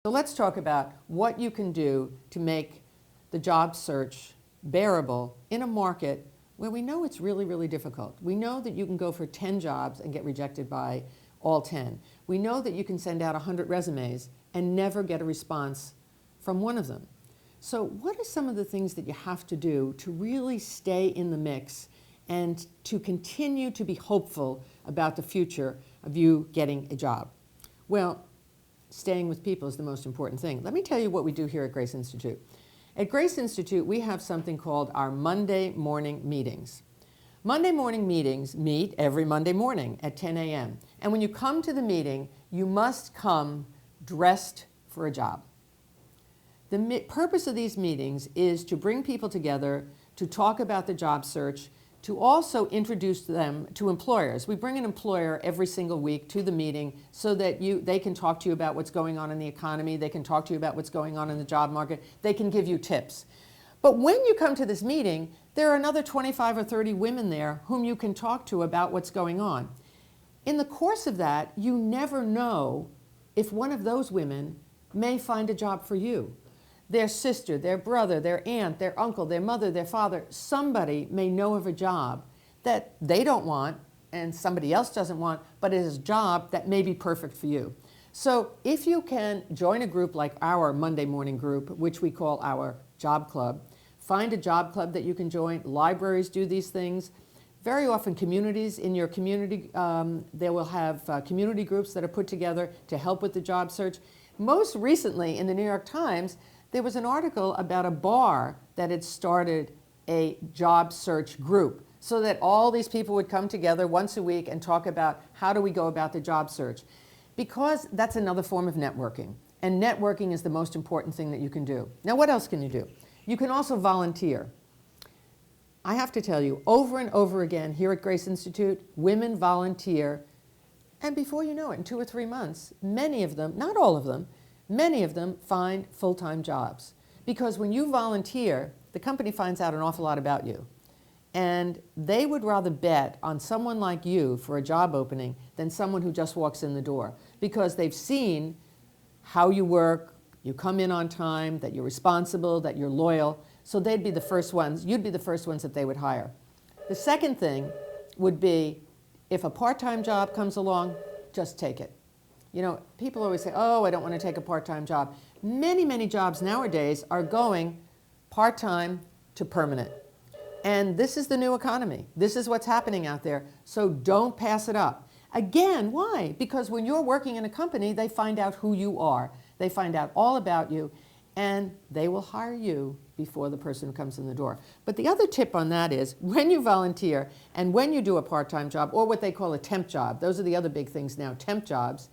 So let's talk about what you can do to make the job search bearable in a market where we know it's really, really difficult. We know that you can go for 10 jobs and get rejected by all 10. We know that you can send out 100 resumes and never get a response from one of them. So what are some of the things that you have to do to really stay in the mix and to continue to be hopeful about the future of you getting a job? Well, staying with people is the most important thing. Let me tell you what we do here at Grace Institute. At Grace Institute, we have something called our Monday morning meetings. Monday morning meetings meet every Monday morning at 10 a.m. And when you come to the meeting, you must come dressed for a job. The purpose of these meetings is to bring people together to talk about the job search, to also introduce them to employers. We bring an employer every single week to the meeting so that they can talk to you about what's going on in the economy, they can talk to you about what's going on in the job market, they can give you tips. But when you come to this meeting, there are another 25 or 30 women there whom you can talk to about what's going on. In the course of that, you never know if one of those women may find a job for you. Their sister, their brother, their aunt, their uncle, their mother, their father, somebody may know of a job that they don't want and somebody else doesn't want, but it is a job that may be perfect for you. So if you can join a group like our Monday morning group, which we call our job club, find a job club that you can join. Libraries do these things. Very often communities in your community, they will have community groups that are put together to help with the job search. Most recently in the New York Times, there was an article about a bar that had started a job search group so that all these people would come together once a week and talk about how do we go about the job search. Because that's another form of networking. And networking is the most important thing that you can do. Now, what else can you do? You can also volunteer. I have to tell you, over and over again here at Grace Institute, women volunteer. And before you know it, in 2 or 3 months, many of them, not all of them, many of them find full-time jobs. Because when you volunteer, the company finds out an awful lot about you. And they would rather bet on someone like you for a job opening than someone who just walks in the door. Because they've seen how you work, you come in on time, that you're responsible, that you're loyal. So they'd be the first ones, you'd be the first ones that they would hire. The second thing would be, if a part-time job comes along, just take it. You know, people always say, oh, I don't want to take a part-time job. Many, many jobs nowadays are going part-time to permanent. And this is the new economy. This is what's happening out there. So don't pass it up. Again, why? Because when you're working in a company, they find out who you are. They find out all about you, and they will hire you before the person comes in the door. But the other tip on that is, when you volunteer and when you do a part-time job, or what they call a temp job, those are the other big things now, temp jobs,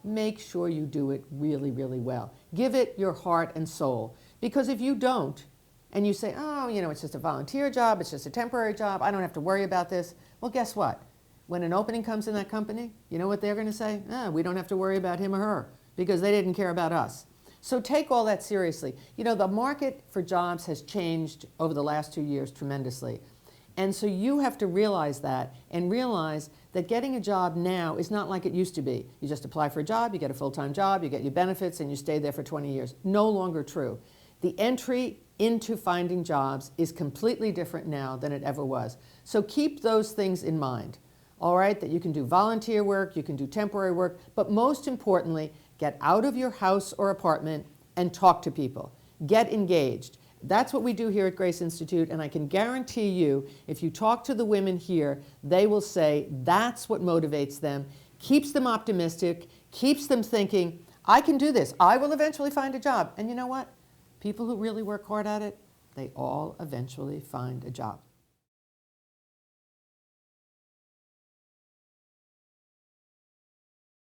make sure you do it really, really well. Give it your heart and soul. Because if you don't, and you say, oh, you know, it's just a volunteer job, it's just a temporary job, I don't have to worry about this. Well, guess what? When an opening comes in that company, you know what they're going to say? We don't have to worry about him or her because they didn't care about us. So take all that seriously. You know, the market for jobs has changed over the last 2 years tremendously. And so you have to realize that and realize that getting a job now is not like it used to be. You just apply for a job, you get a full-time job, you get your benefits, and you stay there for 20 years. No longer true. The entry into finding jobs is completely different now than it ever was. So keep those things in mind, all right? That you can do volunteer work, you can do temporary work, but most importantly, get out of your house or apartment and talk to people. Get engaged. That's what we do here at Grace Institute, and I can guarantee you, if you talk to the women here, they will say that's what motivates them, keeps them optimistic, keeps them thinking, I can do this, I will eventually find a job. And you know what? People who really work hard at it, they all eventually find a job.